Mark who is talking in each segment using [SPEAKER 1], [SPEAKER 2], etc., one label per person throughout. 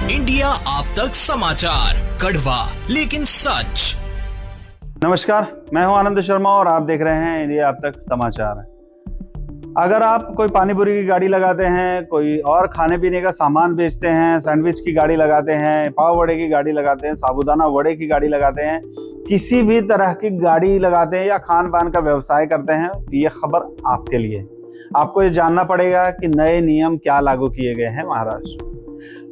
[SPEAKER 1] India आप तक समाचार, कड़वा लेकिन सच।
[SPEAKER 2] नमस्कार, मैं हूं आनंद शर्मा और आप देख रहे हैं इंडिया आप तक समाचार। अगर आप कोई पानी पूरी की गाड़ी लगाते हैं, कोई और खाने पीने का सामान बेचते हैं, सैंडविच की गाड़ी लगाते हैं, पाव वड़े की गाड़ी लगाते हैं, साबूदाना वड़े की गाड़ी लगाते हैं, किसी भी तरह की गाड़ी लगाते हैं या खान पान का व्यवसाय करते हैं, ये खबर आपके लिए। आपको ये जानना पड़ेगा कि नए नियम क्या लागू किए गए हैं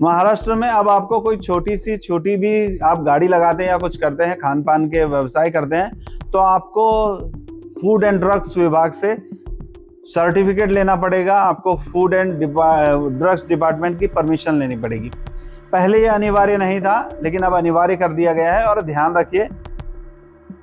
[SPEAKER 2] महाराष्ट्र में। अब आपको कोई छोटी भी आप गाड़ी लगाते हैं या कुछ करते हैं, खान पान के व्यवसाय करते हैं, तो आपको फूड एंड ड्रग्स विभाग से सर्टिफिकेट लेना पड़ेगा। आपको फूड एंड ड्रग्स डिपार्टमेंट की परमिशन लेनी पड़ेगी। पहले ये अनिवार्य नहीं था, लेकिन अब अनिवार्य कर दिया गया है। और ध्यान रखिए,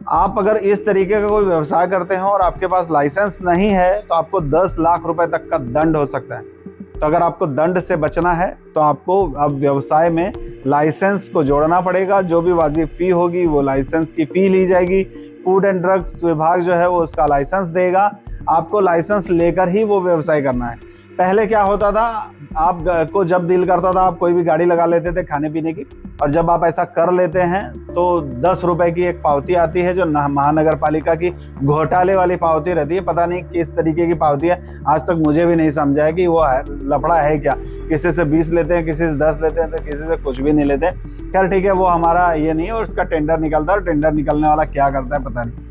[SPEAKER 2] आप अगर इस तरीके का कोई व्यवसाय करते हो और आपके पास लाइसेंस नहीं है, तो आपको 10 लाख रुपए तक का दंड हो सकता है। तो अगर आपको दंड से बचना है तो आपको अब व्यवसाय में लाइसेंस को जोड़ना पड़ेगा। जो भी वाजिब फी होगी वो लाइसेंस की फी ली जाएगी। फूड एंड ड्रग्स विभाग जो है वो उसका लाइसेंस देगा। आपको लाइसेंस लेकर ही वो व्यवसाय करना है। पहले क्या होता था, आपको जब दिल करता था आप कोई भी गाड़ी लगा लेते थे खाने पीने की, और जब आप ऐसा कर लेते हैं तो 10 रुपए की एक पावती आती है जो महानगर पालिका की घोटाले वाली पावती रहती है। पता नहीं किस तरीके की पावती है, आज तक मुझे भी नहीं समझा है कि वो लफड़ा है क्या। किसी से 20 लेते हैं, किसी से 10 लेते हैं, तो किसी से कुछ भी नहीं लेते। खैर ठीक है, वो हमारा ये नहीं है। और उसका टेंडर निकलता है, टेंडर निकलने वाला क्या करता है पता नहीं।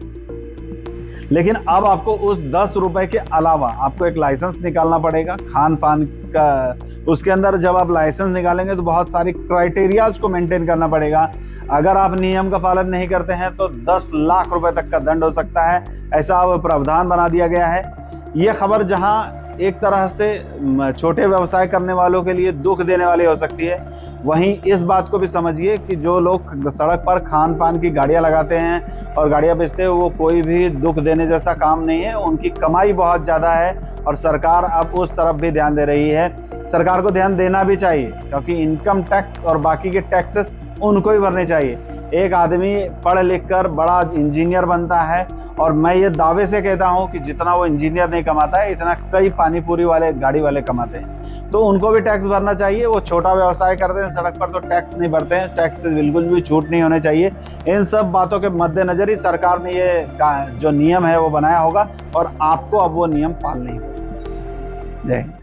[SPEAKER 2] लेकिन अब आपको उस 10 रुपए के अलावा आपको एक लाइसेंस निकालना पड़ेगा खान पान का। उसके अंदर जब आप लाइसेंस निकालेंगे तो बहुत सारी क्राइटेरियाज को मेंटेन करना पड़ेगा। अगर आप नियम का पालन नहीं करते हैं तो 10 लाख रुपए तक का दंड हो सकता है। ऐसा अब प्रावधान बना दिया गया है। ये खबर जहां एक तरह से छोटे व्यवसाय करने वालों के लिए दुख देने वाली हो सकती है, वहीं इस बात को भी समझिए कि जो लोग सड़क पर खान पान की गाड़ियां लगाते हैं और गाड़ियां बेचते हैं, वो कोई भी दुख देने जैसा काम नहीं है। उनकी कमाई बहुत ज़्यादा है और सरकार अब उस तरफ भी ध्यान दे रही है। सरकार को ध्यान देना भी चाहिए, क्योंकि इनकम टैक्स और बाकी के टैक्सेस उनको ही भरने चाहिए। एक आदमी पढ़ लिख कर बड़ा इंजीनियर बनता है, और मैं ये दावे से कहता हूँ कि जितना वो इंजीनियर नहीं कमाता है, इतना कई पानी पूरी वाले गाड़ी वाले कमाते हैं। तो उनको भी टैक्स भरना चाहिए। वो छोटा व्यवसाय करते हैं सड़क पर तो टैक्स नहीं भरते हैं। टैक्स से बिल्कुल भी छूट नहीं होने चाहिए। इन सब बातों के मद्देनजर ही सरकार ने ये जो नियम है वो बनाया होगा, और आपको अब वो नियम पालने ही होगा। जय हिंद।